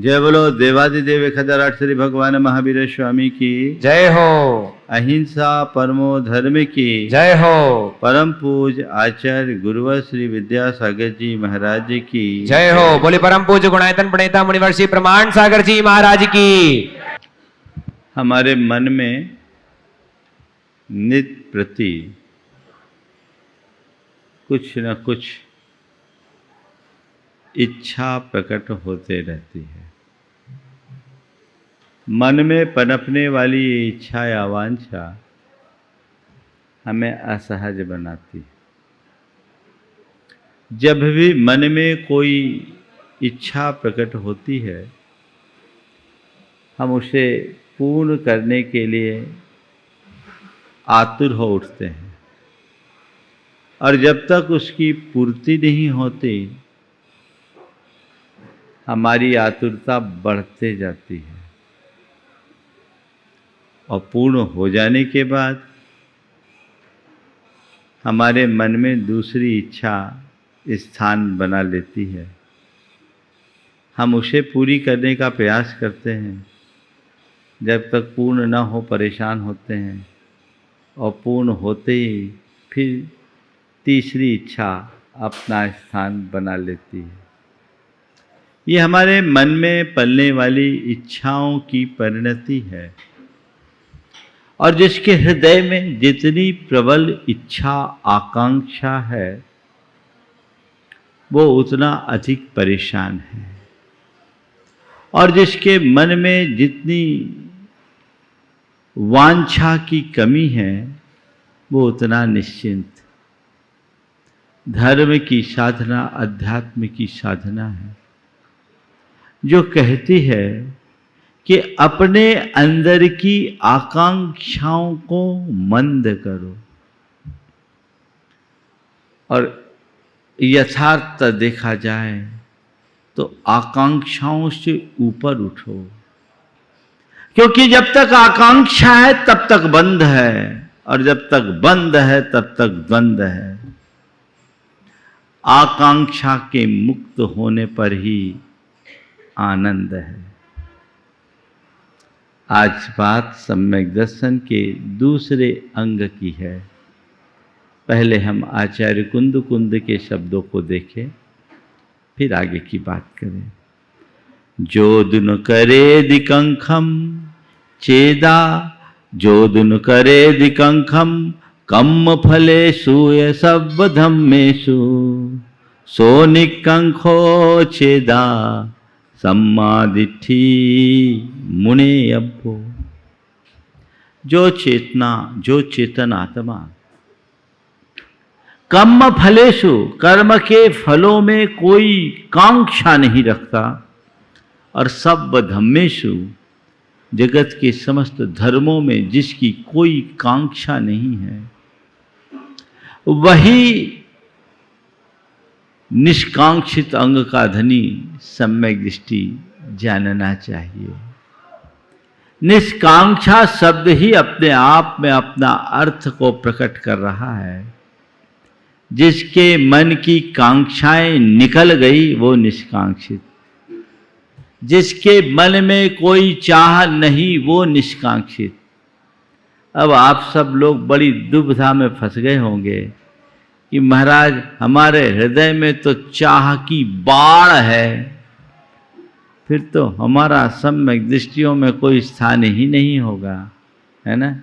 जय बोलो देवादिदेव खदाराट श्री भगवान महावीर स्वामी की जय हो। अहिंसा परमो धर्म की जय हो। परम पूज आचार्य गुरुवर श्री विद्यासागर जी महाराज की जय हो। बोले परम पूज गुणायतन प्रणेता मुनिवर्षी प्रमाण सागर जी महाराज की। हमारे मन में नित्य प्रति कुछ न कुछ इच्छा प्रकट होते रहती है। मन में पनपने वाली ये इच्छा या वांछा हमें असहज बनाती है। जब भी मन में कोई इच्छा प्रकट होती है, हम उसे पूर्ण करने के लिए आतुर हो उठते हैं, और जब तक उसकी पूर्ति नहीं होती, हमारी आतुरता बढ़ते जाती है, और पूर्ण हो जाने के बाद हमारे मन में दूसरी इच्छा स्थान बना लेती है। हम उसे पूरी करने का प्रयास करते हैं, जब तक पूर्ण न हो परेशान होते हैं, और पूर्ण होते ही फिर तीसरी इच्छा अपना स्थान बना लेती है। ये हमारे मन में पलने वाली इच्छाओं की परिणति है, और जिसके हृदय में जितनी प्रबल इच्छा आकांक्षा है, वो उतना अधिक परेशान है, और जिसके मन में जितनी वांछा की कमी है, वो उतना निश्चिंत। धर्म की साधना अध्यात्म की साधना है, जो कहती है कि अपने अंदर की आकांक्षाओं को मंद करो, और यथार्थ देखा जाए तो आकांक्षाओं से ऊपर उठो, क्योंकि जब तक आकांक्षा है तब तक बंध है, और जब तक बंध है तब तक द्वंद्व है। आकांक्षा के मुक्त होने पर ही आनंद है। आज बात सम्यक दर्शन के दूसरे अंग की है। पहले हम आचार्य कुंद कुंद के शब्दों को देखें, फिर आगे की बात करें। जोदुन करे दिकंखम चेदा, जोदुन करे दिकंखम कम्म फलेषु सब धम्मेषु, सो निकंखो चेदा सम्मादिठी मुने अब्बो। जो चेतना, जो चेतन आत्मा कर्म फलेषु, कर्म के फलों में कोई कांक्षा नहीं रखता, और सब धम्मेषु, जगत के समस्त धर्मों में जिसकी कोई कांक्षा नहीं है, वही निष्कांक्षित अंग का धनी सम्यक दृष्टि जानना चाहिए। निष्कांक्षा शब्द ही अपने आप में अपना अर्थ को प्रकट कर रहा है। जिसके मन की कांक्षाएं निकल गई वो निष्कांक्षित, जिसके मन में कोई चाह नहीं वो निष्कांक्षित। अब आप सब लोग बड़ी दुविधा में फंस गए होंगे कि महाराज हमारे हृदय में तो चाह की बाढ़ है, फिर तो हमारा सम्यक दृष्टियों में कोई स्थान ही नहीं होगा, है ना।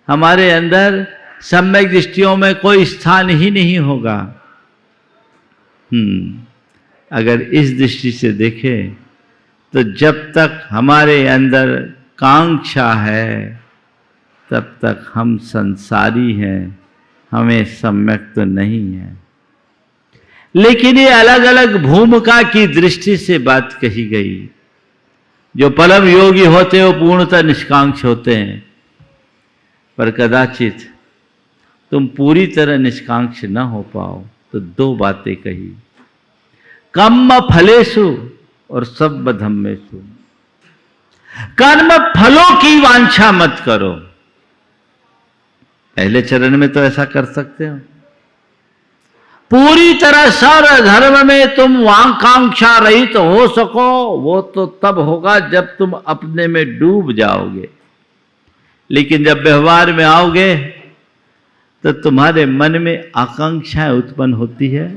हमारे अंदर सम्यक दृष्टियों में कोई स्थान ही नहीं होगा। अगर इस दृष्टि से देखें तो जब तक हमारे अंदर कांक्षा है तब तक हम संसारी हैं, हमें सम्यक तो नहीं है। लेकिन ये अलग अलग भूमिका की दृष्टि से बात कही गई। जो परम योगी होते हैं वो पूर्णतः निष्कांक्ष होते हैं, पर कदाचित तुम पूरी तरह निष्कांक्ष न हो पाओ तो दो बातें कही, कर्म फलेषु और सब धम्मेषु। कर्म फलों की वांछा मत करो। पहले चरण में तो ऐसा कर सकते हो, पूरी तरह सर्व धर्म में तुम आकांक्षा रहित हो सको, वो तो तब होगा जब तुम अपने में डूब जाओगे। लेकिन जब व्यवहार में आओगे तो तुम्हारे मन में आकांक्षाएं उत्पन्न होती है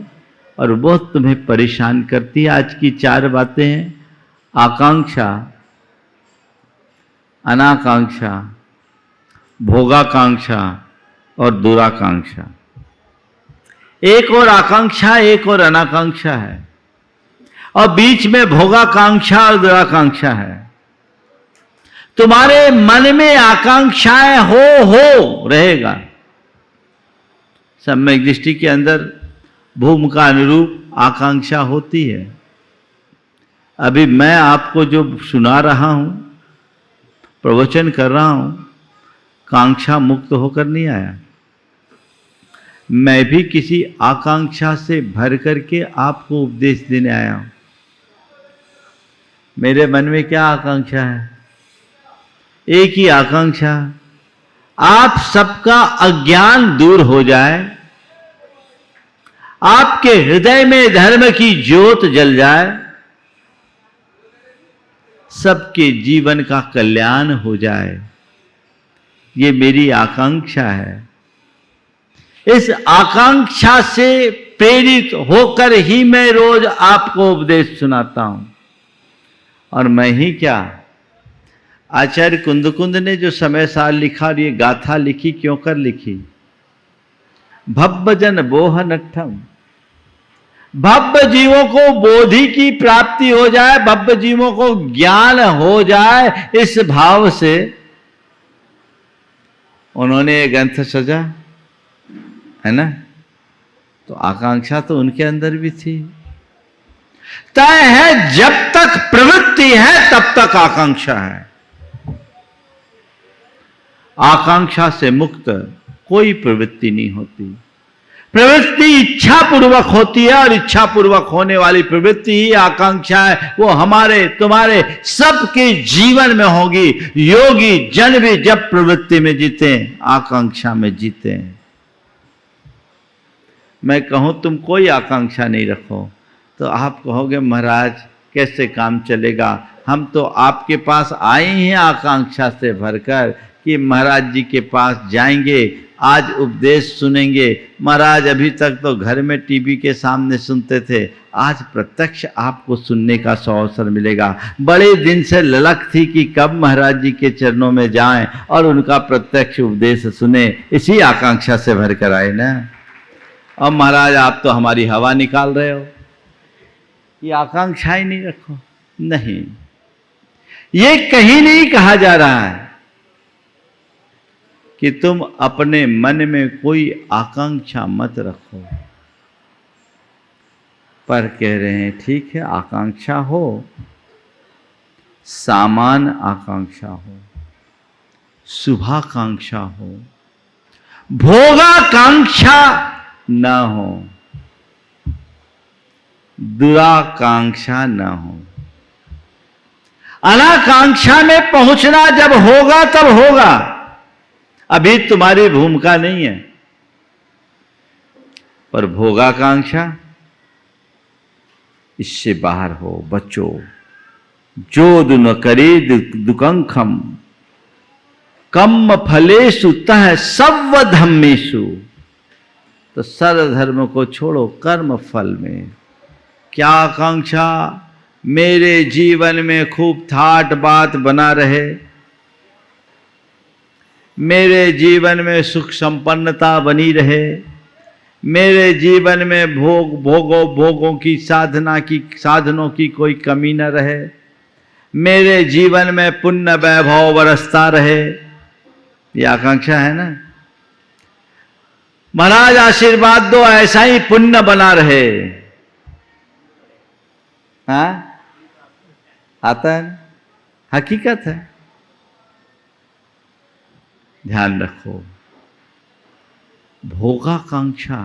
और वो तुम्हें परेशान करती है। आज की 4 बातें हैं: आकांक्षा, अनाकांक्षा, भोगाकांक्षा और दुराकांक्षा। एक और आकांक्षा, एक और अनाकांक्षा है, और बीच में भोगाकांक्षा और दुराकांक्षा है। तुम्हारे मन में आकांक्षाएं हो रहेगा। सम्यक दृष्टि के अंदर भूमिका अनुरूप आकांक्षा होती है। अभी मैं आपको जो सुना रहा हूं, प्रवचन कर रहा हूं, कांक्षा मुक्त होकर नहीं आया। मैं भी किसी आकांक्षा से भर करके आपको उपदेश देने आया हूं। मेरे मन में क्या आकांक्षा है? एक ही आकांक्षा, आप सबका अज्ञान दूर हो जाए, आपके हृदय में धर्म की ज्योत जल जाए, सबके जीवन का कल्याण हो जाए। ये मेरी आकांक्षा है। इस आकांक्षा से प्रेरित होकर ही मैं रोज आपको उपदेश सुनाता हूं। और मैं ही क्या, आचार्य कुंदकुंद ने जो समय साल लिखा और ये गाथा लिखी, क्यों कर लिखी? भव्य बोह नट्ठम, भव्य जीवों को बोधि की प्राप्ति हो जाए, भव्य जीवों को ज्ञान हो जाए, इस भाव से उन्होंने ये ग्रंथ सजा, है ना? तो आकांक्षा तो उनके अंदर भी थी। तय है, जब तक प्रवृत्ति है तब तक आकांक्षा है। आकांक्षा से मुक्त कोई प्रवृत्ति नहीं होती। प्रवृत्ति इच्छा पूर्वक होती है, और इच्छा पूर्वक होने वाली प्रवृत्ति ही आकांक्षा है। वो हमारे तुम्हारे सबके जीवन में होगी। योगी जन भी जब प्रवृत्ति में जीते, आकांक्षा में जीते हैं। मैं कहूं तुम कोई आकांक्षा नहीं रखो तो आप कहोगे महाराज कैसे काम चलेगा? हम तो आपके पास आए हैं आकांक्षा से भरकर कि महाराज जी के पास जाएंगे, आज उपदेश सुनेंगे। महाराज अभी तक तो घर में टीवी के सामने सुनते थे, आज प्रत्यक्ष आपको सुनने का अवसर मिलेगा। बड़े दिन से ललक थी कि कब महाराज जी के चरणों में जाएं और उनका प्रत्यक्ष उपदेश सुने। इसी आकांक्षा से भरकर आए ना। अब महाराज आप तो हमारी हवा निकाल रहे हो, ये आकांक्षा ही नहीं रखो। नहीं, ये कहीं नहीं कहा जा रहा है कि तुम अपने मन में कोई आकांक्षा मत रखो, पर कह रहे हैं ठीक है, आकांक्षा हो, सामान्य आकांक्षा हो, शुभाकांक्षा हो, भोगाकांक्षा न हो, दुराकांक्षा न हो। अनाकांक्षा में पहुंचना जब होगा तब होगा। अभी तुम्हारी भूमिका नहीं है। पर भोगाकांक्षा, इससे बाहर हो, बचो। जोद न करे दुकंखम, कम फलेषु तह सव्व धम्मेषु। तो सर्वधर्म को छोड़ो, कर्म फल में। क्या आकांक्षा? मेरे जीवन में खूब ठाट बात बना रहे, मेरे जीवन में सुख संपन्नता बनी रहे, मेरे जीवन में भोगों की साधनों की कोई कमी न रहे, मेरे जीवन में पुण्य वैभव बरसता रहे। ये आकांक्षा है ना। महाराज आशीर्वाद दो, ऐसा ही पुण्य बना रहे। हाँ, आता है, हकीकत है। ध्यान रखो, भोगाकांक्षा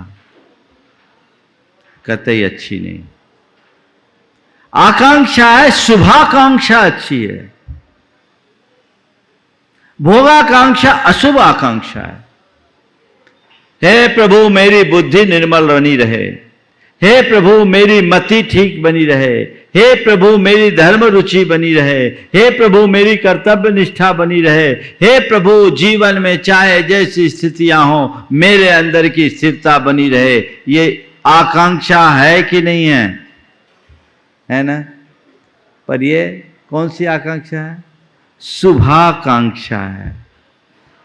कतई अच्छी नहीं। आकांक्षा है, शुभाकांक्षा अच्छी है। भोगाकांक्षा अशुभ आकांक्षा है। हे प्रभु मेरी बुद्धि निर्मल बनी रहे, हे प्रभु मेरी मति ठीक बनी रहे, हे प्रभु मेरी धर्म रुचि बनी रहे, हे प्रभु मेरी कर्तव्य निष्ठा बनी रहे, हे प्रभु जीवन में चाहे जैसी स्थितियां हो मेरे अंदर की स्थिरता बनी रहे। ये आकांक्षा है कि नहीं है? है ना? पर ये कौन सी आकांक्षा है? शुभाकांक्षा है।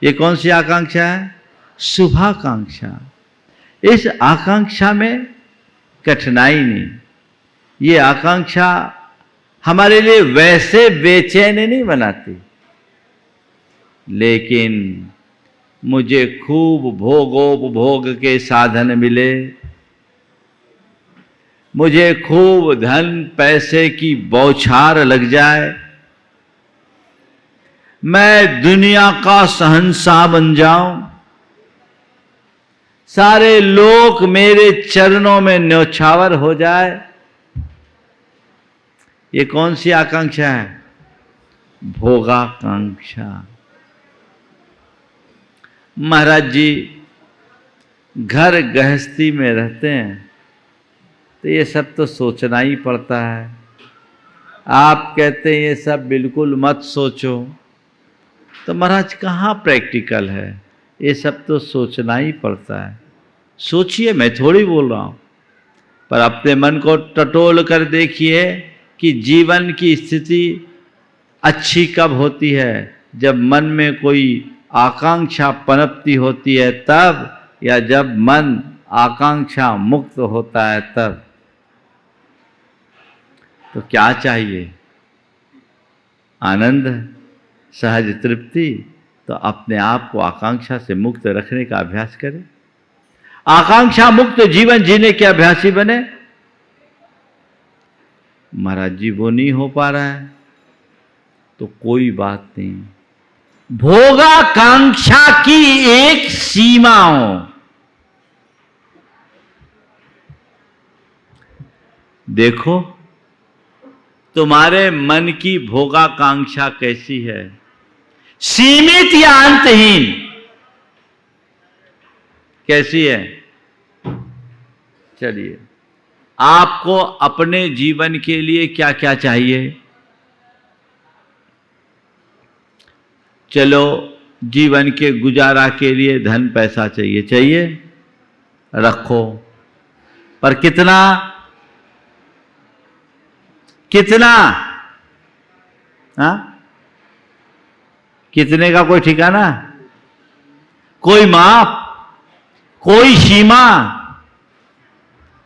ये कौन सी आकांक्षा है? शुभाकांक्षा। इस आकांक्षा में कठिनाई नहीं। ये आकांक्षा हमारे लिए वैसे बेचैन नहीं बनाती, लेकिन मुझे खूब भोगोपभोग के साधन मिले, मुझे खूब धन पैसे की बौछार लग जाए, मैं दुनिया का शहंशाह बन जाऊं, सारे लोग मेरे चरणों में न्यौछावर हो जाए। ये कौन सी आकांक्षा है? भोगाकांक्षा। महाराज जी घर गृहस्थी में रहते हैं तो ये सब तो सोचना ही पड़ता है। आप कहते हैं ये सब बिल्कुल मत सोचो, तो महाराज कहाँ प्रैक्टिकल है? ये सब तो सोचना ही पड़ता है। सोचिए, मैं थोड़ी बोल रहा हूँ, पर अपने मन को टटोल कर देखिए कि जीवन की स्थिति अच्छी कब होती है? जब मन में कोई आकांक्षा पनपती होती है तब, या जब मन आकांक्षा मुक्त होता है तब। तो क्या चाहिए? आनंद, सहज तृप्ति। तो अपने आप को आकांक्षा से मुक्त रखने का अभ्यास करें। आकांक्षा मुक्त जीवन जीने के अभ्यासी बने। महाराज जी वो नहीं हो पा रहा है तो कोई बात नहीं। भोगाकांक्षा की एक सीमा हो। देखो तुम्हारे मन की भोगाकांक्षा कैसी है, सीमित या अंतहीन? कैसी है? चलिए, आपको अपने जीवन के लिए क्या क्या चाहिए? चलो, जीवन के गुजारा के लिए धन पैसा चाहिए, चाहिए रखो, पर कितना? कितना? हाँ, कितने का कोई ठिकाना, कोई माप, कोई सीमा?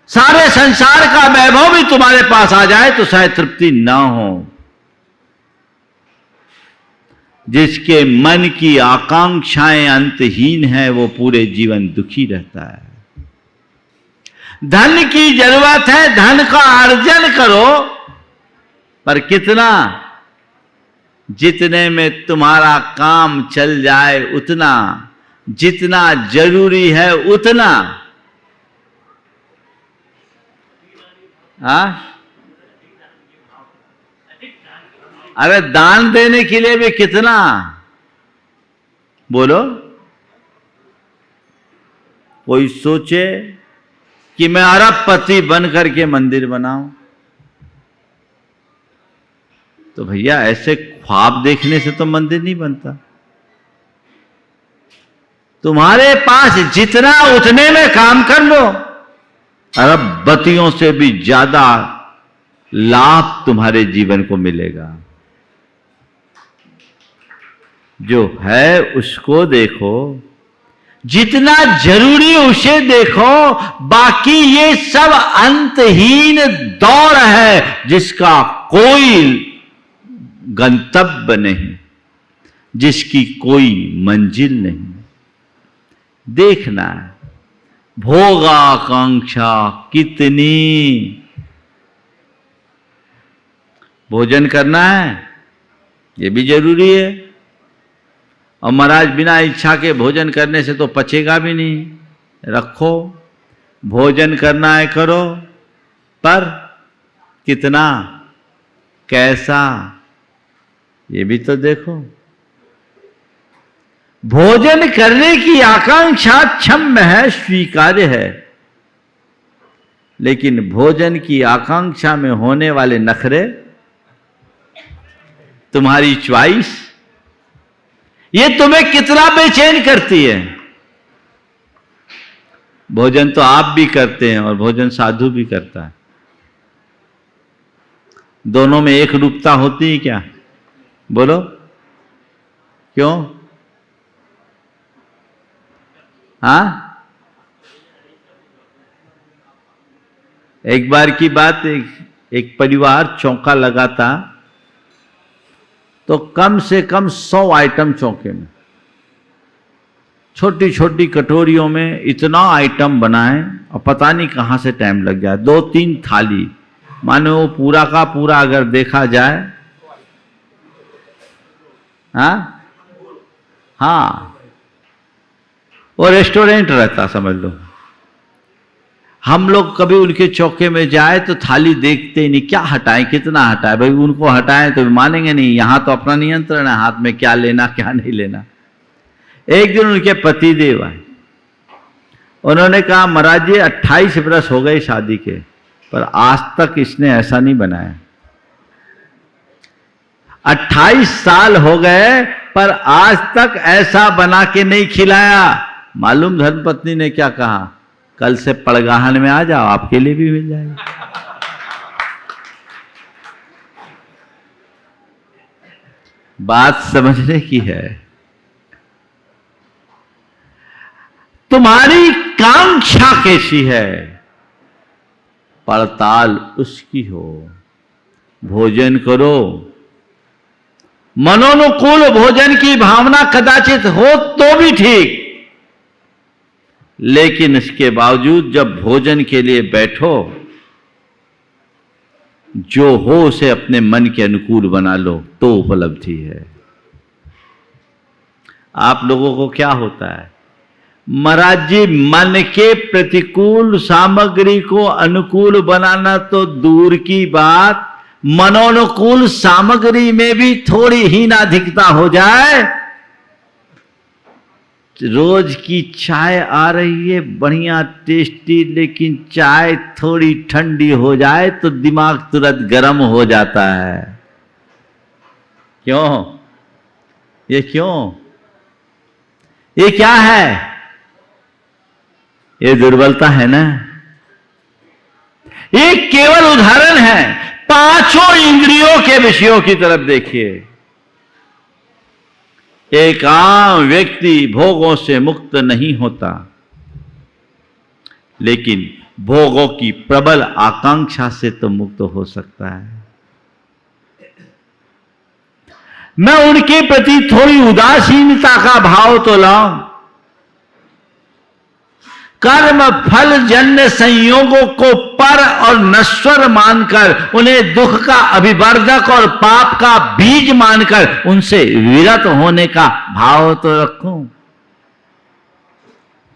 सारे संसार का वैभव भी तुम्हारे पास आ जाए तो शायद तृप्ति ना हो। जिसके मन की आकांक्षाएं अंतहीन है वो पूरे जीवन दुखी रहता है। धन की जरूरत है, धन का अर्जन करो, पर कितना? जितने में तुम्हारा काम चल जाए उतना, जितना जरूरी है उतना। अरे दान देने के लिए भी कितना? बोलो। कोई सोचे कि मैं अरबपति बन करके मंदिर बनाऊं, तो भैया ऐसे ख्वाब देखने से तो मंदिर नहीं बनता। तुम्हारे पास जितना उतने में काम कर लो, अरबपतियों से भी ज्यादा लाभ तुम्हारे जीवन को मिलेगा। जो है उसको देखो, जितना जरूरी उसे देखो, बाकी ये सब अंतहीन दौड़ है जिसका कोई गंतव्य नहीं, जिसकी कोई मंजिल नहीं। देखना है भोगाकांक्षा कितनी। भोजन करना है ये भी जरूरी है, और महाराज बिना इच्छा के भोजन करने से तो पचेगा भी नहीं। रखो, भोजन करना है करो, पर कितना, कैसा, ये भी तो देखो। भोजन करने की आकांक्षा क्षम्य है, स्वीकार्य है, लेकिन भोजन की आकांक्षा में होने वाले नखरे, तुम्हारी च्वाइस, ये तुम्हें कितना बेचैन करती है। भोजन तो आप भी करते हैं और भोजन साधु भी करता है। दोनों में एक रूपता होती है क्या? बोलो क्यों? हाँ, एक बार की बात, एक परिवार चौका लगा था, तो कम से कम 100 आइटम चौके में, छोटी छोटी कटोरियों में इतना आइटम बनाए और पता नहीं कहां से टाइम लग जाए। 2-3 थाली, माने वो पूरा का पूरा अगर देखा जाए, हाँ, वो रेस्टोरेंट रहता समझ लो। हम लोग कभी उनके चौके में जाए तो थाली देखते ही नहीं, क्या हटाएं, कितना हटाएं। भाई उनको हटाएं तो मानेंगे नहीं, यहां तो अपना नियंत्रण है, हाथ में क्या लेना क्या नहीं लेना। एक दिन उनके पतिदेव आए, उन्होंने कहा महाराज जी 28 वर्ष हो गए शादी के, पर आज तक इसने ऐसा नहीं बनाया। 28 साल हो गए पर आज तक ऐसा बना के नहीं खिलाया। मालूम धर्मपत्नी ने क्या कहा? कल से पड़गाहन में आ जाओ, आपके लिए भी मिल जाएगा। बात समझने की है। तुम्हारी कांक्षा कैसी है, पड़ताल उसकी हो। भोजन करो, मनोनुकूल भोजन की भावना कदाचित हो तो भी ठीक, लेकिन इसके बावजूद जब भोजन के लिए बैठो, जो हो उसे अपने मन के अनुकूल बना लो तो उपलब्धि है। आप लोगों को क्या होता है महाराज जी, मन के प्रतिकूल सामग्री को अनुकूल बनाना तो दूर की बात, मनोनुकूल सामग्री में भी थोड़ी हीनाधिकता हो जाए। रोज की चाय आ रही है बढ़िया टेस्टी, लेकिन चाय थोड़ी ठंडी हो जाए तो दिमाग तुरंत गर्म हो जाता है। क्यों? ये क्यों? ये क्या है? ये दुर्बलता है ना। ये केवल उदाहरण है। पांचों इंद्रियों के विषयों की तरफ देखिए। एक आम व्यक्ति भोगों से मुक्त नहीं होता, लेकिन भोगों की प्रबल आकांक्षा से तो मुक्त हो सकता है। मैं उनके प्रति थोड़ी उदासीनता का भाव तो लाऊं। कर्म फल जन्य संयोगों को पर और नश्वर मानकर, उन्हें दुख का अभिवर्धक और पाप का बीज मानकर उनसे विरत होने का भाव तो रखूं।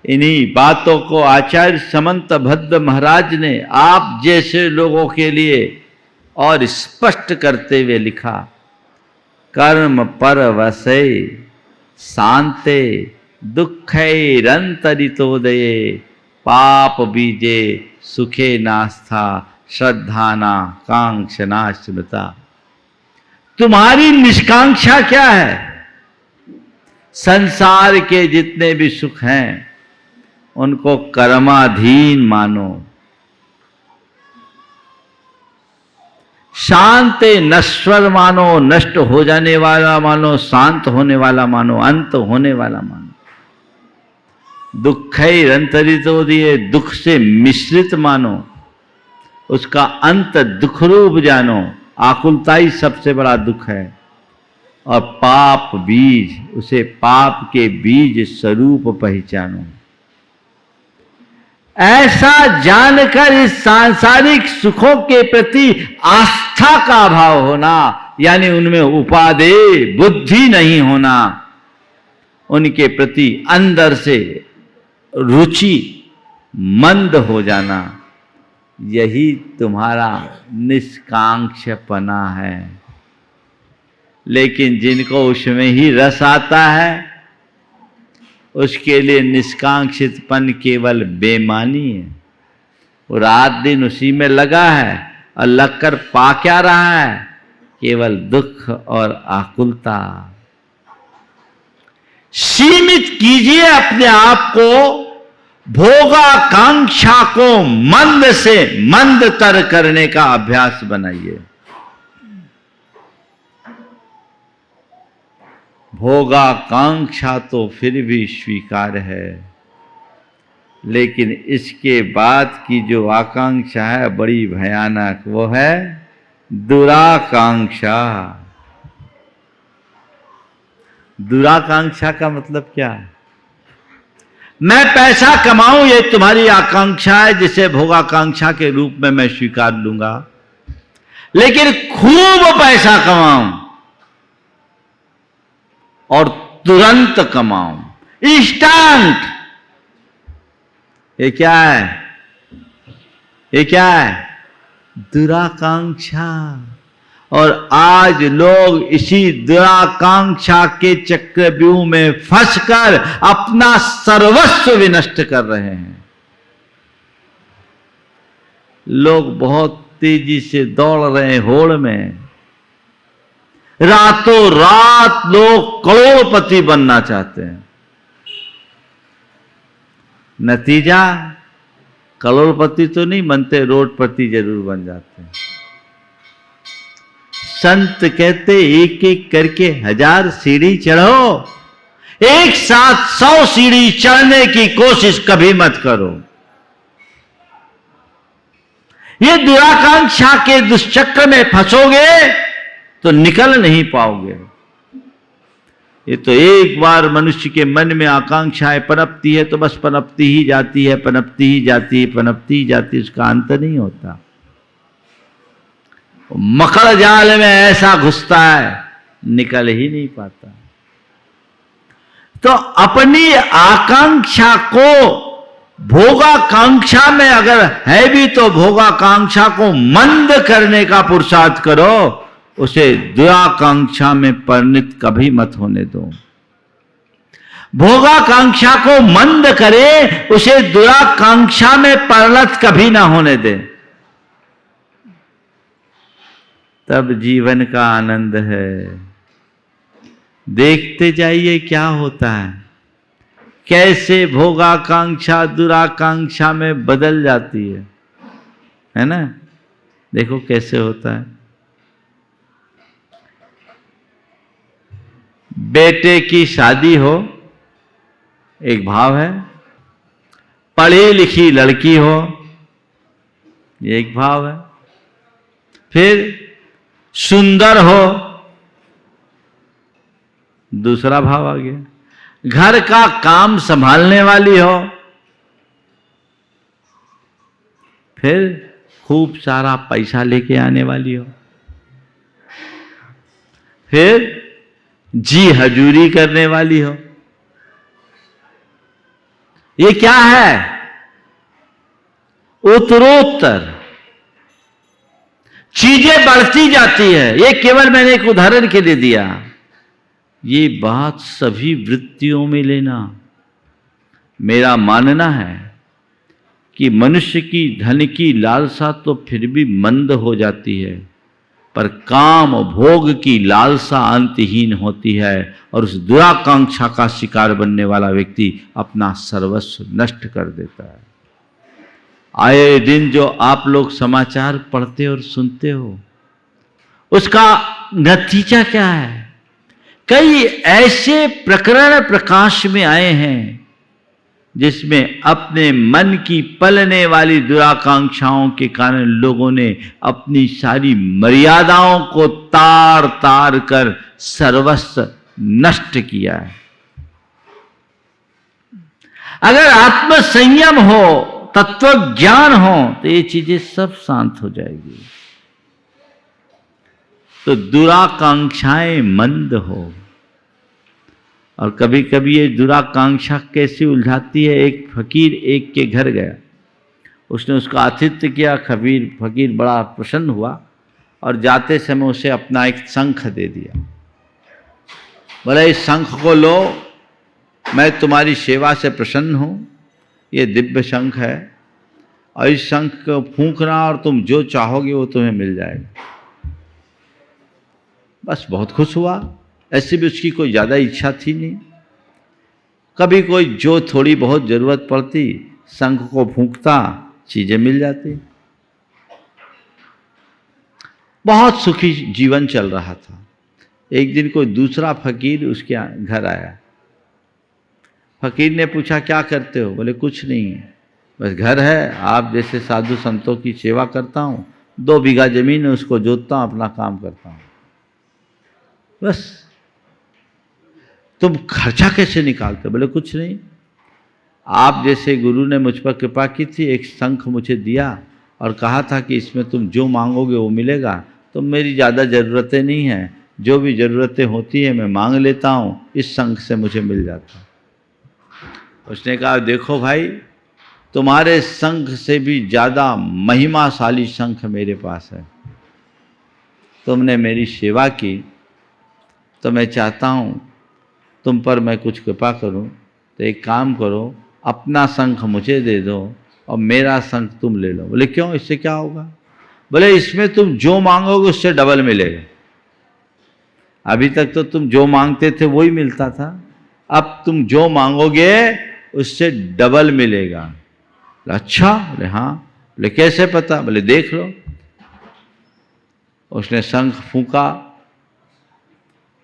इन्हीं बातों को आचार्य समंत भद्र महाराज ने आप जैसे लोगों के लिए और स्पष्ट करते हुए लिखा, कर्म पर वसे शांते दुःखैरन्तरितोदये पाप बीजे सुखे नास्था श्रद्धाना कांक्षना स्मृता। तुम्हारी निष्कांक्षा क्या है? संसार के जितने भी सुख हैं उनको कर्माधीन मानो। शांत नश्वर मानो, नष्ट हो जाने वाला मानो, शांत होने वाला मानो, अंत होने वाला मानो। दुःखैरन्तरितोदये, दुख से मिश्रित मानो, उसका अंत दुख रूप जानो। आकुलता ही सबसे बड़ा दुख है। और पाप बीज, उसे पाप के बीज स्वरूप पहचानो। ऐसा जानकर इस सांसारिक सुखों के प्रति आस्था का भाव होना, यानी उनमें उपादेय बुद्धि नहीं होना, उनके प्रति अंदर से रुचि मंद हो जाना, यही तुम्हारा निष्कांक्षपना है। लेकिन जिनको उसमें ही रस आता है, उसके लिए निष्कांक्षितपन केवल बेमानी है। वो रात दिन उसी में लगा है और लगकर पा क्या रहा है? केवल दुख और आकुलता। सीमित कीजिए अपने आप को, भोगाकांक्षा को मंद से मंदतर करने का अभ्यास बनाइए। भोगाकांक्षा तो फिर भी स्वीकार है, लेकिन इसके बाद की जो आकांक्षा है बड़ी भयानक, वो है दुराकांक्षा। दुराकांक्षा का मतलब क्या है? मैं पैसा कमाऊं, ये तुम्हारी आकांक्षा है, जिसे भोगाकांक्षा के रूप में मैं स्वीकार लूंगा। लेकिन खूब पैसा कमाऊं और तुरंत कमाऊं, इंस्टेंट, ये क्या है? ये क्या है? दुराकांक्षा। और आज लोग इसी दुराकांक्षा के चक्रव्यूह में फंसकर अपना सर्वस्व विनष्ट कर रहे हैं। लोग बहुत तेजी से दौड़ रहे हैं होड़ में। रातों रात लोग करोड़पति बनना चाहते हैं। नतीजा करोड़पति तो नहीं बनते, रोडपति जरूर बन जाते हैं। संत कहते एक एक करके 1000 सीढ़ी चढ़ो, एक साथ 100 सीढ़ी चढ़ने की कोशिश कभी मत करो। ये दुराकांक्षा के दुष्चक्र में फंसोगे तो निकल नहीं पाओगे। ये तो एक बार मनुष्य के मन में आकांक्षाएं पनपती है तो बस पनपती ही जाती है, पनपती ही जाती है, पनपती ही जाती है, उसका अंत नहीं होता। मकड़ जाल में ऐसा घुसता है, निकल ही नहीं पाता। तो अपनी आकांक्षा को भोगाकांक्षा में अगर है भी तो भोगाकांक्षा को मंद करने का पुरुषार्थ करो, उसे दुराकांक्षा में परिणत कभी मत होने दो। भोगाकांक्षा को मंद करे, उसे दुराकांक्षा में परिणत कभी ना होने दे। तब जीवन का आनंद है। देखते जाइए क्या होता है, कैसे भोगाकांक्षा दुराकांक्षा में बदल जाती है ना? देखो कैसे होता है। बेटे की शादी हो, एक भाव है। पढ़ी लिखी लड़की हो, एक भाव है। फिर सुंदर हो, दूसरा भाव आ गया। घर का काम संभालने वाली हो, फिर खूब सारा पैसा लेके आने वाली हो, फिर जी हजूरी करने वाली हो। ये क्या है? उत्तरोत्तर चीजें बढ़ती जाती है। ये केवल मैंने एक उदाहरण के लिए दिया। ये बात सभी वृत्तियों में लेना। मेरा मानना है कि मनुष्य की धन की लालसा तो फिर भी मंद हो जाती है, पर काम भोग की लालसा अंतहीन होती है और उस दुराकांक्षा का शिकार बनने वाला व्यक्ति अपना सर्वस्व नष्ट कर देता है। आए दिन जो आप लोग समाचार पढ़ते और सुनते हो, उसका नतीजा क्या है? कई ऐसे प्रकरण प्रकाश में आए हैं जिसमें अपने मन की पलने वाली दुराकांक्षाओं के कारण लोगों ने अपनी सारी मर्यादाओं को तार तार कर सर्वस्व नष्ट किया है। अगर आत्मसंयम हो, तत्व ज्ञान हो, तो ये चीजें सब शांत हो जाएगी। तो दुराकांक्षाएं मंद हो। और कभी कभी ये दुराकांक्षा कैसे उलझाती है। एक फकीर एक के घर गया, उसने उसका आतिथ्य किया। फकीर बड़ा प्रसन्न हुआ और जाते समय उसे अपना एक शंख दे दिया। बोला, इस शंख को लो, मैं तुम्हारी सेवा से प्रसन्न हूँ, ये दिव्य शंख है और इस शंख को फूंकना और तुम जो चाहोगे वो तुम्हें मिल जाएगा। बस बहुत खुश हुआ। ऐसे भी उसकी कोई ज़्यादा इच्छा थी नहीं। कभी कोई जो थोड़ी बहुत ज़रूरत पड़ती, शंख को फूंकता, चीज़ें मिल जाती। बहुत सुखी जीवन चल रहा था। एक दिन कोई दूसरा फकीर उसके घर आया। फकीर ने पूछा, क्या करते हो? बोले, कुछ नहीं, बस घर है, आप जैसे साधु संतों की सेवा करता हूँ, 2 बीघा जमीन है, उसको जोतता हूँ, अपना काम करता हूँ। बस। तुम खर्चा कैसे निकालते? बोले, कुछ नहीं, आप जैसे गुरु ने मुझ पर कृपा की थी, एक शंख मुझे दिया और कहा था कि इसमें तुम जो मांगोगे वो मिलेगा। तो मेरी ज़्यादा ज़रूरतें नहीं हैं, जो भी ज़रूरतें होती है मैं मांग लेता हूँ, इस शंख से मुझे मिल जाता। उसने कहा, देखो भाई, तुम्हारे शंख से भी ज़्यादा महिमाशाली शंख मेरे पास है। तुमने मेरी सेवा की तो मैं चाहता हूँ तुम पर मैं कुछ कृपा करूँ, तो एक काम करो, अपना शंख मुझे दे दो और मेरा शंख तुम ले लो। बोले, क्यों, इससे क्या होगा? बोले, इसमें तुम जो मांगोगे उससे डबल मिलेगा। अभी तक तो तुम जो मांगते थे वही मिलता था, अब तुम जो मांगोगे उससे डबल मिलेगा। अच्छा? बोले, हाँ। बोले, कैसे पता? बोले, देख लो। उसने शंख फूंका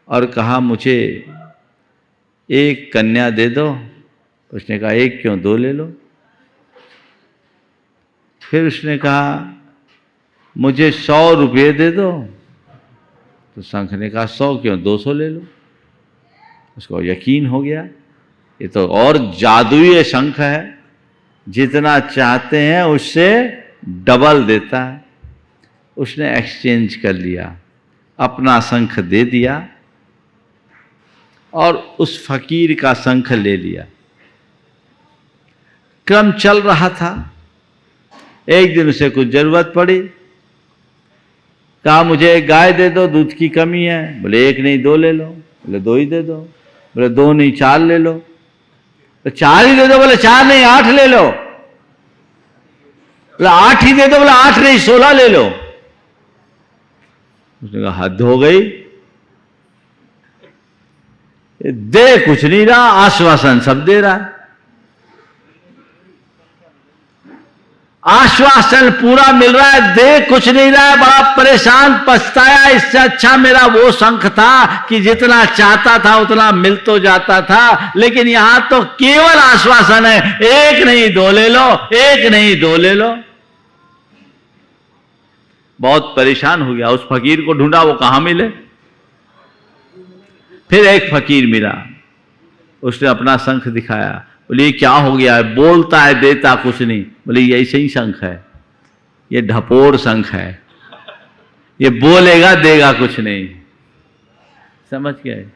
और कहा, मुझे एक कन्या दे दो। उसने कहा, एक क्यों, 2 ले लो। फिर उसने कहा, मुझे 100 रुपये दे दो। तो शंख ने कहा, 100 क्यों, 200 ले लो। उसको यकीन हो गया, ये तो और जादुई शंख है, जितना चाहते हैं उससे डबल देता है। उसने एक्सचेंज कर लिया, अपना शंख दे दिया और उस फकीर का शंख ले लिया। क्रम चल रहा था। एक दिन उसे कुछ जरूरत पड़ी, कहा, मुझे एक गाय दे दो, दूध की कमी है। बोले, एक नहीं 2 ले लो। बोले, 2 ही दे दो। बोले, 2 नहीं 4 ले लो। तो 4 ही दे दो। बोले, 4 नहीं 8 ले लो। बोले, 8 ही दे दो। बोले, 8 नहीं 16 ले लो। उसने कहा, हद हो गई, दे कुछ नहीं रहा, आश्वासन सब दे रहा है। आश्वासन पूरा मिल रहा है, दे कुछ नहीं रहा है, बड़ा परेशान, पछताया। इससे अच्छा मेरा वो शंख था कि जितना चाहता था उतना मिल तो जाता था, लेकिन यहां तो केवल आश्वासन है, एक नहीं 2 ले लो, एक नहीं 2 ले लो। बहुत परेशान हो गया। उस फकीर को ढूंढा, वो कहां मिले। फिर एक फकीर मिला, उसने अपना शंख दिखाया। बोले, ये क्या हो गया है, बोलता है देता कुछ नहीं। बोले, ये ऐसे ही शंख है, ये ढपोर शंख है, ये बोलेगा देगा कुछ नहीं। समझ गए?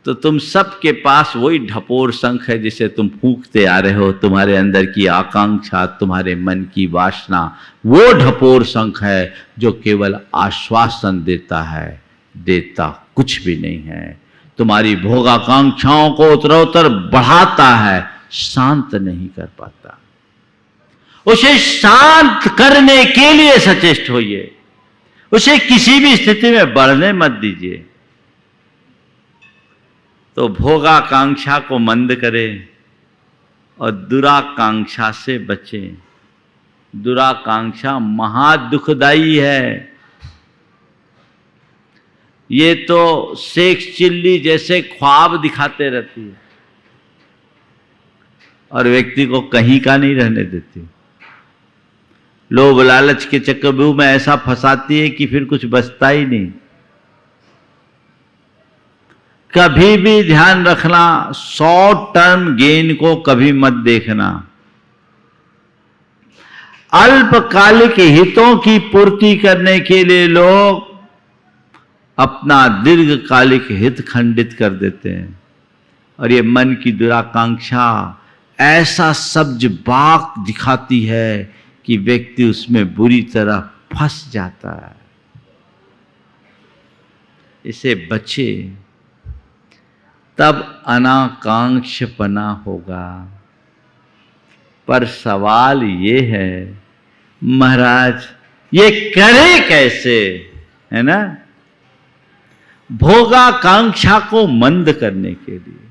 तो तुम सबके पास वही ढपोर शंख है जिसे तुम फूंकते आ रहे हो। तुम्हारे अंदर की आकांक्षा, तुम्हारे मन की वासना, वो ढपोर शंख है जो केवल आश्वासन देता है, देता कुछ भी नहीं है। तुम्हारी भोगाकांक्षाओं को उत्तरोत्तर बढ़ाता है, शांत नहीं कर पाता। उसे शांत करने के लिए सचेष्ट होइए, उसे किसी भी स्थिति में बढ़ने मत दीजिए। तो भोगाकांक्षा को मंद करें और दुराकांक्षा से बचें। दुराकांक्षा महा दुखदाई है। ये तो सेक्स चिल्ली जैसे ख्वाब दिखाते रहती है और व्यक्ति को कहीं का नहीं रहने देती। लोभ लालच के चक्रव्यूह में ऐसा फंसाती है कि फिर कुछ बचता ही नहीं। कभी भी ध्यान रखना, शॉर्ट टर्म गेन को कभी मत देखना। अल्पकालिक हितों की पूर्ति करने के लिए लोग अपना दीर्घकालिक हित खंडित कर देते हैं और ये मन की दुराकांक्षा ऐसा सब्ज बाग दिखाती है कि व्यक्ति उसमें बुरी तरह फंस जाता है। इसे बचे, तब अनाकांक्षपना होगा। पर सवाल ये है महाराज ये करे कैसे, है ना? भोगाकांक्षा को मंद करने के लिए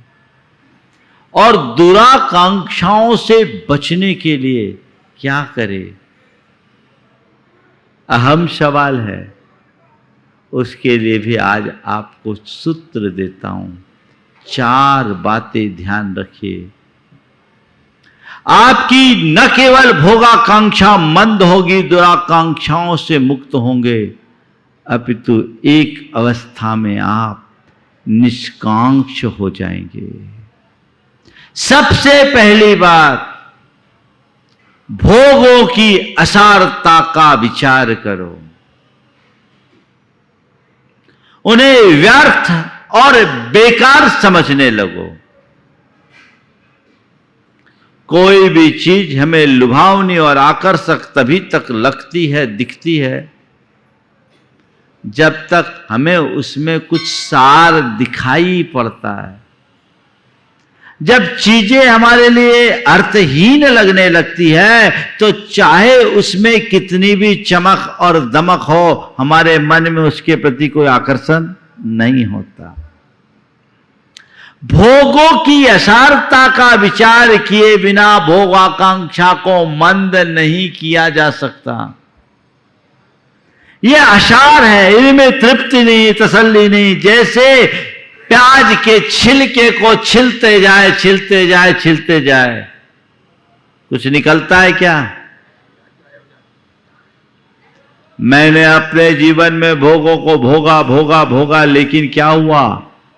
और दुराकांक्षाओं से बचने के लिए क्या करे? अहम सवाल है। उसके लिए भी आज आपको सूत्र देता हूं। 4 बातें ध्यान रखिए। आपकी न केवल भोगाकांक्षा मंद होगी, दुराकांक्षाओं से मुक्त होंगे, अपितु एक अवस्था में आप निष्कांक्ष हो जाएंगे। सबसे पहली बात, भोगों की असारता का विचार करो, उन्हें व्यर्थ और बेकार समझने लगो। कोई भी चीज हमें लुभावनी और आकर्षक तभी तक लगती है, दिखती है, जब तक हमें उसमें कुछ सार दिखाई पड़ता है। जब चीजें हमारे लिए अर्थहीन लगने लगती है तो चाहे उसमें कितनी भी चमक और दमक हो, हमारे मन में उसके प्रति कोई आकर्षण नहीं होता। भोगों की असारता का विचार किए बिना भोगाकांक्षा को मंद नहीं किया जा सकता। यह असार है, इनमें तृप्ति नहीं, तसल्ली नहीं। जैसे प्याज के छिलके को छिलते जाए, छिलते जाए, छिलते जाए, कुछ निकलता है क्या? मैंने अपने जीवन में भोगों को भोगा भोगा भोगा, लेकिन क्या हुआ?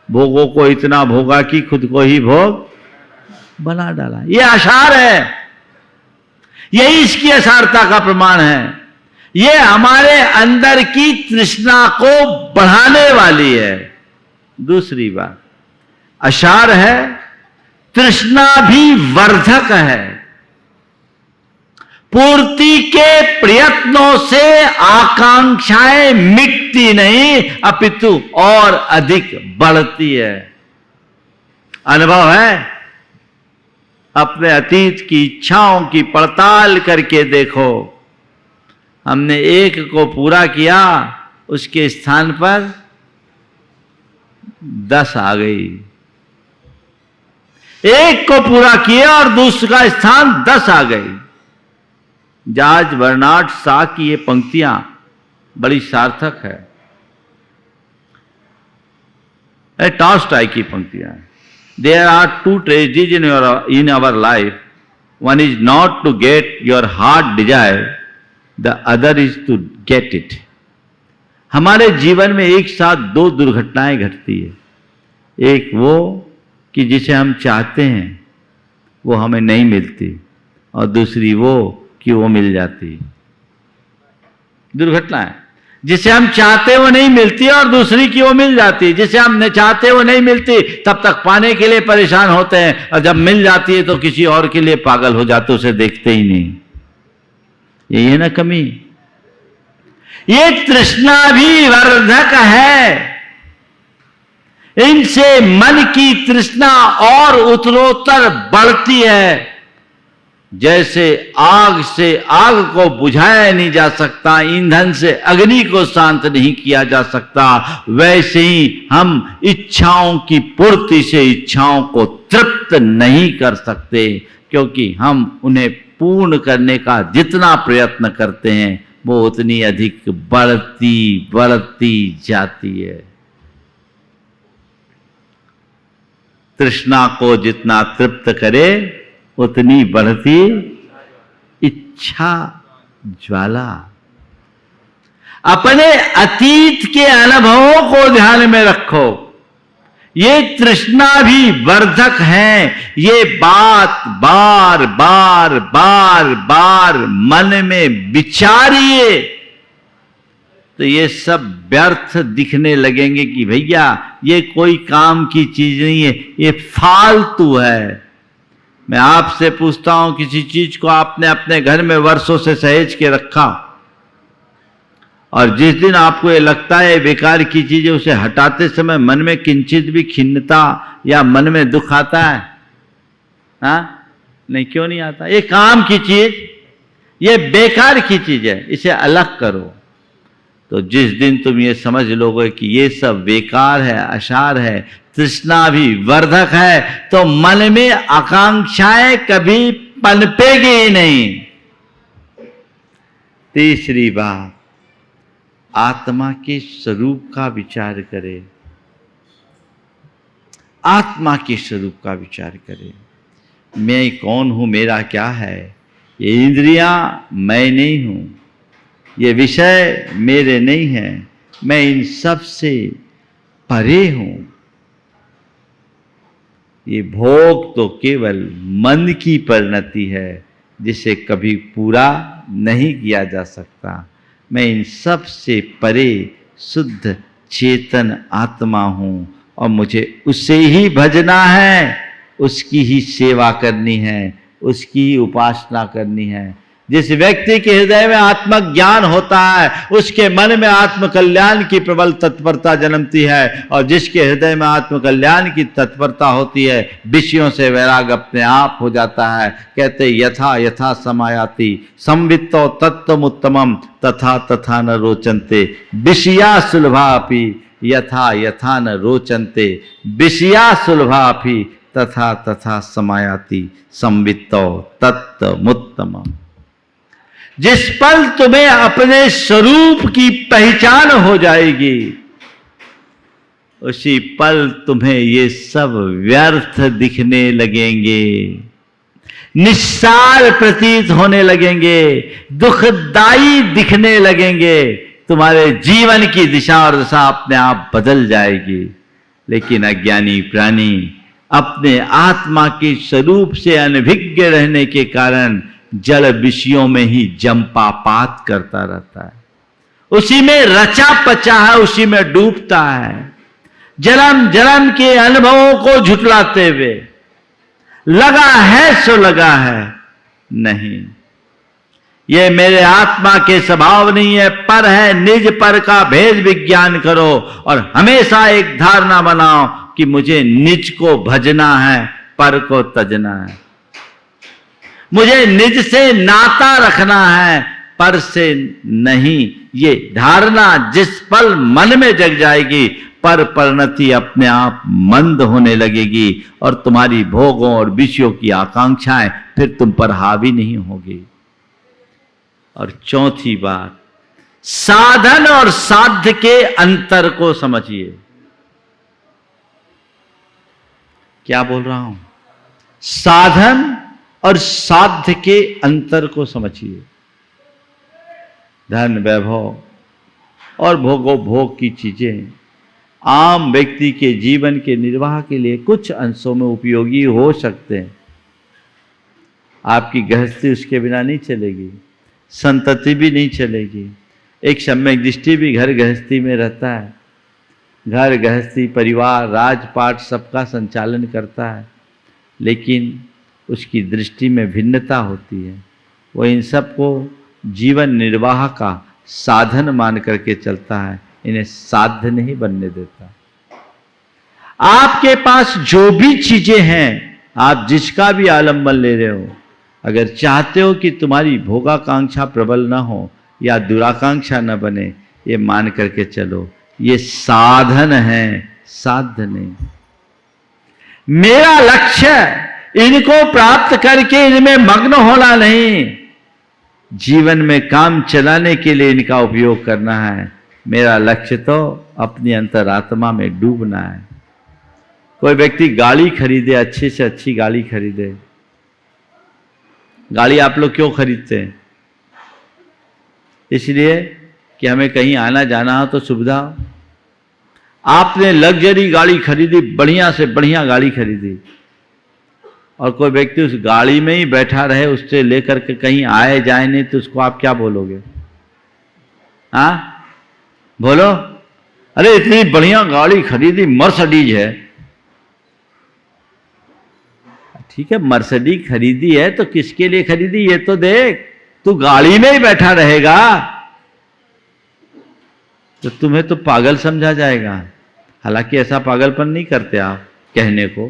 भोगों को इतना भोगा कि खुद को ही भोग बना डाला। यह आसार है, यही इसकी असारता का प्रमाण है। यह हमारे अंदर की तृष्णा को बढ़ाने वाली है। दूसरी बात, आसार है, तृष्णा भी वर्धक है। पूर्ति के प्रयत्नों से आकांक्षाएं मिटती नहीं, अपितु और अधिक बढ़ती है। अनुभव है, अपने अतीत की इच्छाओं की पड़ताल करके देखो। हमने एक को पूरा किया, उसके स्थान पर 10 आ गई। एक को पूरा किया और दूसरा स्थान 10 आ गई। जॉर्ज बर्नार्ड शॉ की ये पंक्तियां बड़ी सार्थक है। टॉल्स्टॉय की पंक्तियां। There are 2 tragedies in our life, one is not to get your heart desire, the other is to get it. हमारे जीवन में एक साथ 2 दुर्घटनाएं घटती है। एक वो कि जिसे हम चाहते हैं वो हमें नहीं मिलती, और दूसरी वो कि वो मिल जाती। दुर्घटना है, जिसे हम चाहते वो नहीं मिलती और दूसरी की वो मिल जाती। जिसे हम नहीं चाहते वो नहीं मिलती, तब तक पाने के लिए परेशान होते हैं, और जब मिल जाती है तो किसी और के लिए पागल हो जाते, उसे देखते ही नहीं। यही है ना कमी। ये तृष्णा भी वर्धक है। इनसे मन की तृष्णा और उत्तरोत्तर बढ़ती है। जैसे आग से आग को बुझाया नहीं जा सकता, ईंधन से अग्नि को शांत नहीं किया जा सकता, वैसे ही हम इच्छाओं की पूर्ति से इच्छाओं को तृप्त नहीं कर सकते, क्योंकि हम उन्हें पूर्ण करने का जितना प्रयत्न करते हैं वो उतनी अधिक बढ़ती बढ़ती जाती है। तृष्णा को जितना तृप्त करे उतनी बढ़ती इच्छा ज्वाला। अपने अतीत के अनुभवों को ध्यान में रखो। ये तृष्णा भी वर्धक है। ये बात बार बार बार बार मन में विचारिए तो ये सब व्यर्थ दिखने लगेंगे कि भैया ये कोई काम की चीज नहीं है, ये फालतू है। मैं आपसे पूछता हूं, किसी चीज को आपने अपने घर में वर्षों से सहेज के रखा और जिस दिन आपको ये लगता है बेकार की चीज है, उसे हटाते समय मन में किंचित भी खिन्नता या मन में दुख आता है? हाँ? नहीं, क्यों नहीं आता? ये काम की चीज, ये बेकार की चीज है, इसे अलग करो। तो जिस दिन तुम ये समझ लोगे कि ये सब बेकार है, असार है, तृष्णा भी वर्धक है, तो मन में आकांक्षाएं कभी पनपेगी ही नहीं। तीसरी बात, आत्मा के स्वरूप का विचार करें। आत्मा के स्वरूप का विचार करें। मैं कौन हूं, मेरा क्या है? ये इंद्रियां मैं नहीं हूं, ये विषय मेरे नहीं हैं, मैं इन सब से परे हूं। ये भोग तो केवल मन की परिणति है, जिसे कभी पूरा नहीं किया जा सकता। मैं इन सब से परे शुद्ध चेतन आत्मा हूं और मुझे उसे ही भजना है, उसकी ही सेवा करनी है, उसकी ही उपासना करनी है। जिस व्यक्ति के हृदय में आत्मज्ञान होता है, उसके मन में आत्मकल्याण की प्रबल तत्परता जन्मती है, और जिसके हृदय में आत्मकल्याण की तत्परता होती है, विषयों से वैराग अपने आप हो जाता है। कहते यथा यथा समायाति संवित्तो तत्त्वमुत्तमम् तथा तथा न रोचन्ते विषया सुलभापि यथा यथा न रोचन्ते विषया सुलभापि तथा तथा समायाति संवित्तो तत्त्वमुत्तमम्। जिस पल तुम्हें अपने स्वरूप की पहचान हो जाएगी, उसी पल तुम्हें ये सब व्यर्थ दिखने लगेंगे, निस्सार प्रतीत होने लगेंगे, दुखदाई दिखने लगेंगे। तुम्हारे जीवन की दिशा और दशा अपने आप बदल जाएगी। लेकिन अज्ञानी प्राणी अपने आत्मा के स्वरूप से अनभिज्ञ रहने के कारण जल विषयों में ही जंपापात करता रहता है, उसी में रचा पचा है, उसी में डूबता है, जन्म जन्म के अनुभवों को झुटलाते हुए। लगा है सो लगा है, नहीं, ये मेरे आत्मा के स्वभाव नहीं है, पर है। निज पर का भेद विज्ञान करो और हमेशा एक धारणा बनाओ कि मुझे निज को भजना है, पर को तजना है। मुझे निज से नाता रखना है, पर से नहीं। ये धारणा जिस पल मन में जग जाएगी, पर परिणति अपने आप मंद होने लगेगी और तुम्हारी भोगों और विषयों की आकांक्षाएं फिर तुम पर हावी नहीं होगी। और चौथी बात, साधन और साध्य के अंतर को समझिए। क्या बोल रहा हूं? साधन और साध्य के अंतर को समझिए। धन वैभव और भोग की चीजें आम व्यक्ति के जीवन के निर्वाह के लिए कुछ अंशों में उपयोगी हो सकते हैं। आपकी गृहस्थी उसके बिना नहीं चलेगी, संतति भी नहीं चलेगी। एक सम्यक दृष्टि भी घर गृहस्थी में रहता है। घर गृहस्थी परिवार राजपाट सबका संचालन करता है, लेकिन उसकी दृष्टि में भिन्नता होती है। वो इन सबको जीवन निर्वाह का साधन मान करके चलता है, इन्हें साध्य नहीं बनने देता। आपके पास जो भी चीजें हैं, आप जिसका भी आलंबन ले रहे हो, अगर चाहते हो कि तुम्हारी भोगाकांक्षा प्रबल ना हो या दुराकांक्षा न बने, ये मान करके चलो, ये साधन है, साध्य नहीं। मेरा लक्ष्य इनको प्राप्त करके इनमें मग्न होना नहीं, जीवन में काम चलाने के लिए इनका उपयोग करना है। मेरा लक्ष्य तो अपनी अंतरात्मा में डूबना है। कोई व्यक्ति गाड़ी खरीदे, अच्छे से अच्छी गाड़ी खरीदे। गाड़ी आप लोग क्यों खरीदते हैं? इसलिए कि हमें कहीं आना जाना हो तो सुविधा हो। आपने लग्जरी गाड़ी खरीदी, बढ़िया से बढ़िया गाड़ी खरीदी, और कोई व्यक्ति उस गाड़ी में ही बैठा रहे, उससे लेकर के कहीं आए जाए नहीं, तो उसको आप क्या बोलोगे? हाँ बोलो, अरे इतनी बढ़िया गाड़ी खरीदी, मर्सिडीज है। ठीक है, मर्सिडीज खरीदी है तो किसके लिए खरीदी ये तो देख। तू गाड़ी में ही बैठा रहेगा तो तुम्हें तो पागल समझा जाएगा। हालांकि ऐसा पागलपन नहीं करते आप कहने को,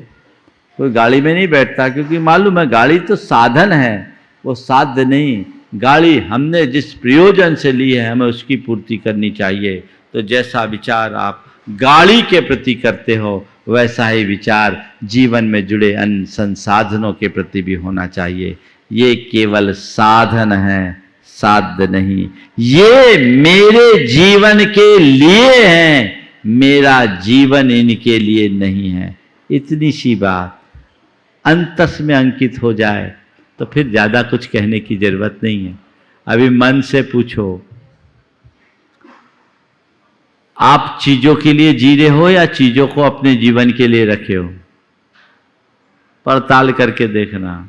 कोई गाड़ी में नहीं बैठता, क्योंकि मालूम है गाड़ी तो साधन है, वो साध्य नहीं। गाड़ी हमने जिस प्रयोजन से ली है हमें उसकी पूर्ति करनी चाहिए। तो जैसा विचार आप गाड़ी के प्रति करते हो वैसा ही विचार जीवन में जुड़े अन्य संसाधनों के प्रति भी होना चाहिए। ये केवल साधन है, साध्य नहीं। ये मेरे जीवन के लिए हैं, मेरा जीवन इनके लिए नहीं है। इतनी सी बात अंतस में अंकित हो जाए तो फिर ज्यादा कुछ कहने की जरूरत नहीं है। अभी मन से पूछो, आप चीजों के लिए जी रहे हो या चीजों को अपने जीवन के लिए रखे हो? पड़ताल करके देखना।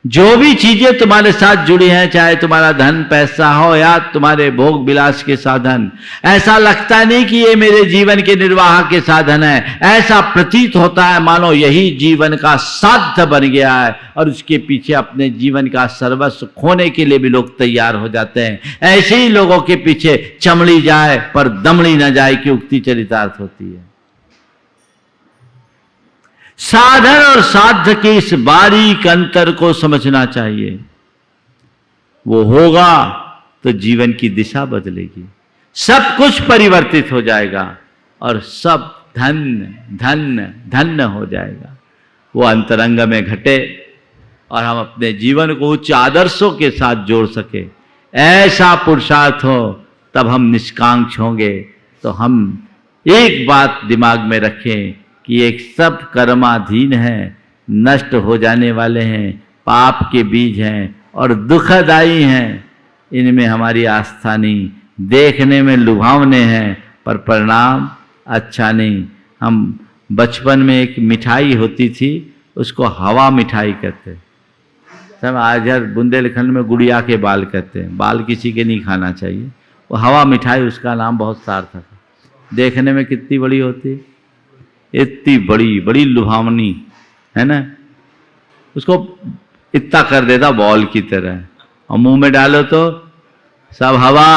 जो भी चीजें तुम्हारे साथ जुड़ी हैं, चाहे तुम्हारा धन पैसा हो या तुम्हारे भोग विलास के साधन, ऐसा लगता नहीं कि ये मेरे जीवन के निर्वाह के साधन है। ऐसा प्रतीत होता है मानो यही जीवन का साध्य बन गया है और उसके पीछे अपने जीवन का सर्वस्व खोने के लिए भी लोग तैयार हो जाते हैं। ऐसे ही लोगों के पीछे चमड़ी जाए पर दमड़ी न जाए की उक्ति चरितार्थ होती है। साधन और साध्य के इस बारीक अंतर को समझना चाहिए। वो होगा तो जीवन की दिशा बदलेगी, सब कुछ परिवर्तित हो जाएगा और सब धन्य धन्य धन्य हो जाएगा। वो अंतरंग में घटे और हम अपने जीवन को उच्च आदर्शों के साथ जोड़ सके, ऐसा पुरुषार्थ हो, तब हम निष्कांक्ष होंगे। तो हम एक बात दिमाग में रखें कि एक सब कर्माधीन है, नष्ट हो जाने वाले हैं, पाप के बीज हैं और दुखदायी हैं। इनमें हमारी आस्था नहीं, देखने में लुभावने हैं पर परिणाम अच्छा नहीं। हम बचपन में एक मिठाई होती थी, उसको हवा मिठाई कहते। सब आज हर बुंदेलखंड में गुड़िया के बाल कहते हैं। बाल किसी के नहीं खाना चाहिए। वो हवा मिठाई, उसका नाम बहुत सार्थक है। देखने में कितनी बड़ी होती, इतनी बड़ी बड़ी लुभावनी है ना। उसको इतना कर देता बॉल की तरह और मुंह में डालो तो सब हवा।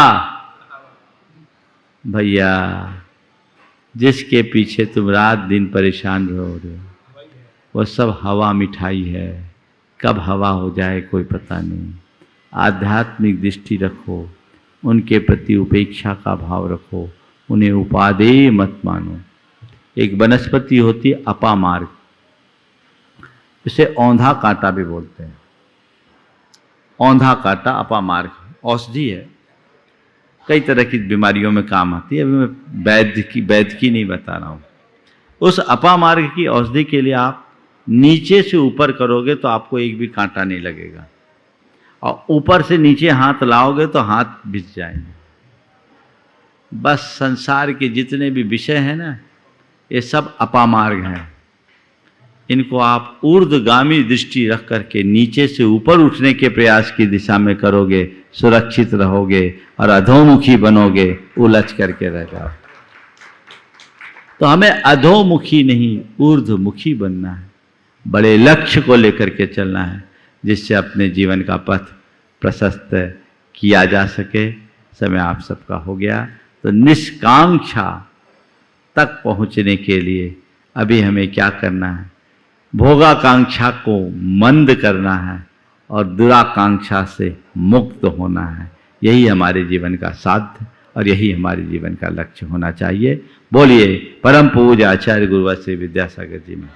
भैया, जिसके पीछे तुम रात दिन परेशान रहो रहे हो, वो सब हवा मिठाई है। कब हवा हो जाए कोई पता नहीं। आध्यात्मिक दृष्टि रखो, उनके प्रति उपेक्षा का भाव रखो, उन्हें उपादेय मत मानो। एक वनस्पति होती है अपामार्ग, इसे औंधा कांटा भी बोलते हैं। औंधा कांटा अपामार्ग औषधि है, कई तरह की बीमारियों में काम आती है। अभी मैं वैद्य की नहीं बता रहा हूँ। उस अपामार्ग की औषधि के लिए आप नीचे से ऊपर करोगे तो आपको एक भी कांटा नहीं लगेगा, और ऊपर से नीचे हाथ लाओगे तो हाथ भिज जाएंगे। बस संसार के जितने भी विषय हैं ना, ये सब अपामार्ग हैं। इनको आप ऊर्ध्वगामी दृष्टि रख करके नीचे से ऊपर उठने के प्रयास की दिशा में करोगे, सुरक्षित रहोगे और अधोमुखी बनोगे, उलझ करके रह जाओ। तो हमें अधोमुखी नहीं ऊर्ध्वमुखी बनना है, बड़े लक्ष्य को लेकर के चलना है, जिससे अपने जीवन का पथ प्रशस्त किया जा सके। समय आप सबका हो गया। तो निष्कांक्षा तक पहुंचने के लिए अभी हमें क्या करना है? भोगाकांक्षा को मंद करना है और दुराकांक्षा से मुक्त होना है। यही हमारे जीवन का साध्य और यही हमारे जीवन का लक्ष्य होना चाहिए। बोलिए परम पूज्य आचार्य गुरुवर श्री विद्यासागर जी में।